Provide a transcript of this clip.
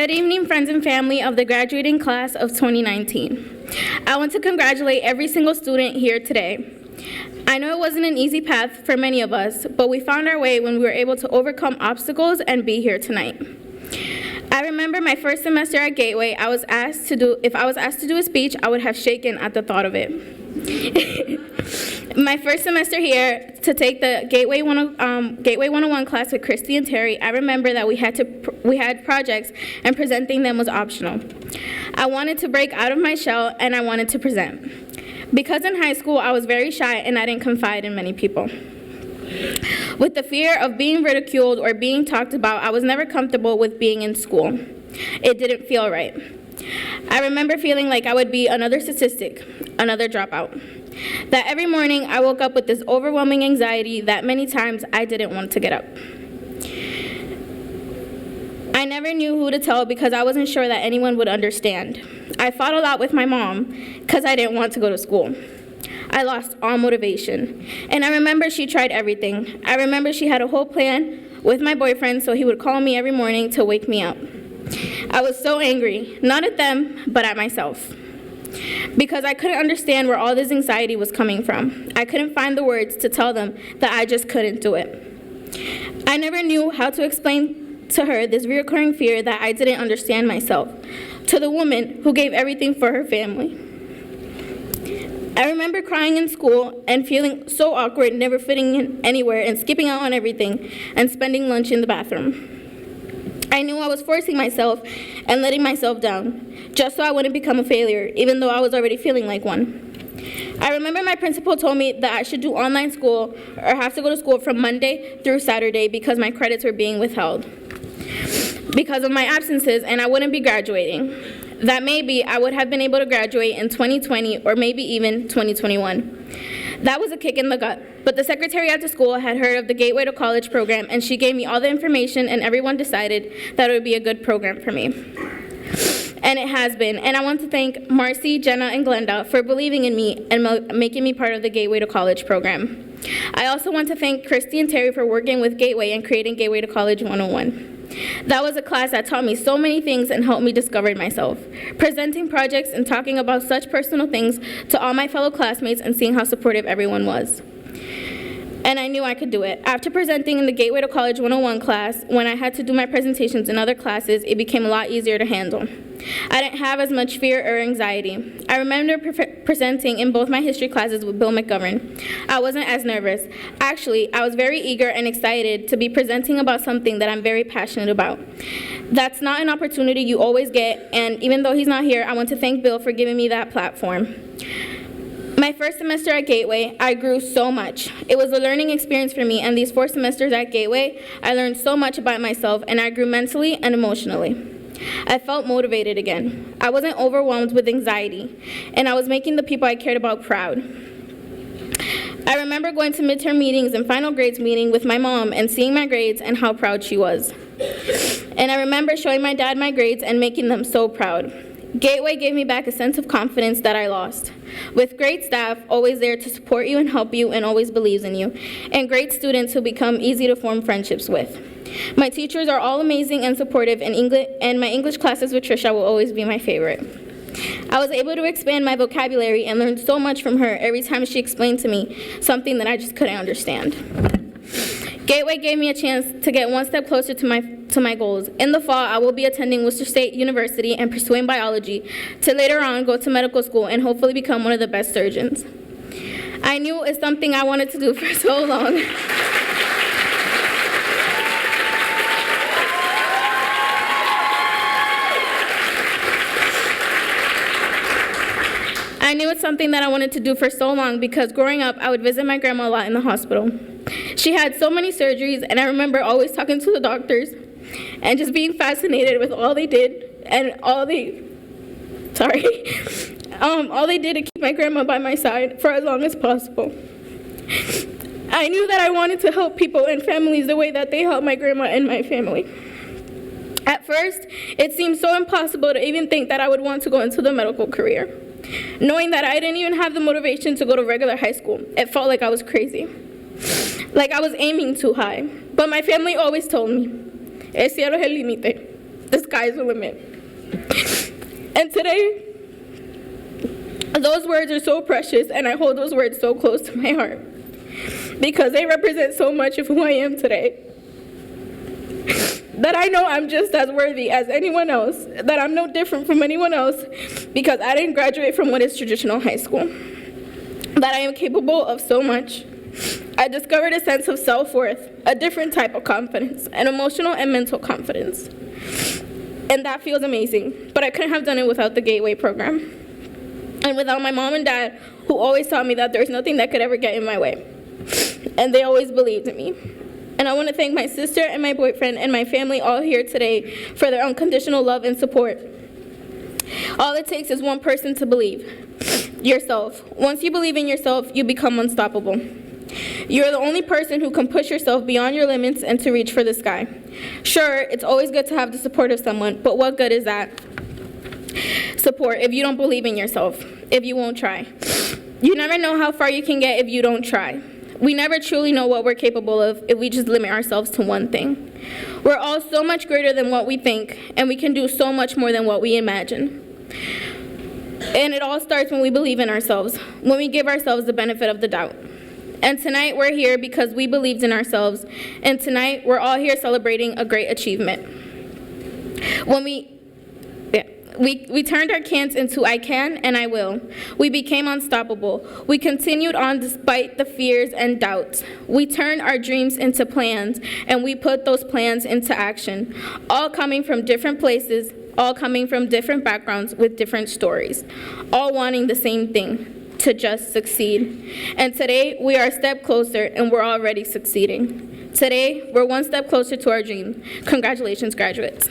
Good evening, friends and family of the graduating class of 2019. I want to congratulate every single student here today. I know it wasn't an easy path for many of us, but we found our way when we were able to overcome obstacles and be here tonight. I remember my first semester at Gateway, if I was asked to do a speech, I would have shaken at the thought of it. My first semester here to take the Gateway 101 class with Christy and Terry, I remember that we had projects and presenting them was optional. I wanted to break out of my shell and I wanted to present. Because in high school I was very shy and I didn't confide in many people. With the fear of being ridiculed or being talked about, I was never comfortable with being in school. It didn't feel right. I remember feeling like I would be another statistic, another dropout. That every morning I woke up with this overwhelming anxiety that many times I didn't want to get up. I never knew who to tell because I wasn't sure that anyone would understand. I fought a lot with my mom because I didn't want to go to school. I lost all motivation. And I remember she tried everything. I remember she had a whole plan with my boyfriend so he would call me every morning to wake me up. I was so angry, not at them, but at myself. Because I couldn't understand where all this anxiety was coming from. I couldn't find the words to tell them that I just couldn't do it. I never knew how to explain to her this recurring fear that I didn't understand myself, to the woman who gave everything for her family. I remember crying in school and feeling so awkward, never fitting in anywhere and skipping out on everything and spending lunch in the bathroom. I knew I was forcing myself and letting myself down, just so I wouldn't become a failure, even though I was already feeling like one. I remember my principal told me that I should do online school or have to go to school from Monday through Saturday because my credits were being withheld because of my absences and I wouldn't be graduating. That maybe I would have been able to graduate in 2020 or maybe even 2021. That was a kick in the gut, but the secretary at the school had heard of the Gateway to College program and she gave me all the information and everyone decided that it would be a good program for me. And it has been, and I want to thank Marcy, Jenna, and Glenda for believing in me and making me part of the Gateway to College program. I also want to thank Christy and Terry for working with Gateway and creating Gateway to College 101. That was a class that taught me so many things and helped me discover myself. Presenting projects and talking about such personal things to all my fellow classmates and seeing how supportive everyone was. And I knew I could do it. After presenting in the Gateway to College 101 class, when I had to do my presentations in other classes, it became a lot easier to handle. I didn't have as much fear or anxiety. I remember presenting in both my history classes with Bill McGovern. I wasn't as nervous. Actually, I was very eager and excited to be presenting about something that I'm very passionate about. That's not an opportunity you always get, and even though he's not here, I want to thank Bill for giving me that platform. My first semester at Gateway, I grew so much. It was a learning experience for me, and these 4 semesters at Gateway, I learned so much about myself, and I grew mentally and emotionally. I felt motivated again. I wasn't overwhelmed with anxiety, and I was making the people I cared about proud. I remember going to midterm meetings and final grades meeting with my mom and seeing my grades and how proud she was. And I remember showing my dad my grades and making them so proud. Gateway gave me back a sense of confidence that I lost. With great staff, always there to support you and help you and always believes in you, and great students who become easy to form friendships with. My teachers are all amazing and supportive, and my English classes with Trisha will always be my favorite. I was able to expand my vocabulary and learn so much from her every time she explained to me something that I just couldn't understand. Gateway gave me a chance to get one step closer to my goals. In the fall, I will be attending Worcester State University and pursuing biology to later on go to medical school and hopefully become one of the best surgeons. I knew it's something I wanted to do for so long. I knew it's something that I wanted to do for so long because growing up, I would visit my grandma a lot in the hospital. She had so many surgeries, and I remember always talking to the doctors and just being fascinated with all they did and all they did to keep my grandma by my side for as long as possible. I knew that I wanted to help people and families the way that they helped my grandma and my family. At first, it seemed so impossible to even think that I would want to go into the medical career. Knowing that I didn't even have the motivation to go to regular high school, it felt like I was crazy. Like I was aiming too high. But my family always told me, el cielo es el límite. the sky's the limit. And today, those words are so precious, and I hold those words so close to my heart because they represent so much of who I am today. That I know I'm just as worthy as anyone else, that I'm no different from anyone else because I didn't graduate from what is traditional high school. That I am capable of so much. I discovered a sense of self-worth, a different type of confidence, an emotional and mental confidence. And that feels amazing, but I couldn't have done it without the Gateway program. And without my mom and dad, who always taught me that there's nothing that could ever get in my way. And they always believed in me. And I want to thank my sister and my boyfriend and my family all here today for their unconditional love and support. All it takes is one person to believe. Yourself. Once you believe in yourself, you become unstoppable. You're the only person who can push yourself beyond your limits and to reach for the sky. Sure, it's always good to have the support of someone, but what good is that support if you don't believe in yourself, if you won't try? You never know how far you can get if you don't try. We never truly know what we're capable of if we just limit ourselves to one thing. We're all so much greater than what we think, and we can do so much more than what we imagine. And it all starts when we believe in ourselves, when we give ourselves the benefit of the doubt. And tonight we're here because we believed in ourselves, and tonight we're all here celebrating a great achievement. When we turned our can'ts into I can and I will. We became unstoppable. We continued on despite the fears and doubts. We turned our dreams into plans, and we put those plans into action, all coming from different places, all coming from different backgrounds with different stories, all wanting the same thing, to just succeed. And today, we are a step closer, and we're already succeeding. Today, we're one step closer to our dream. Congratulations, graduates.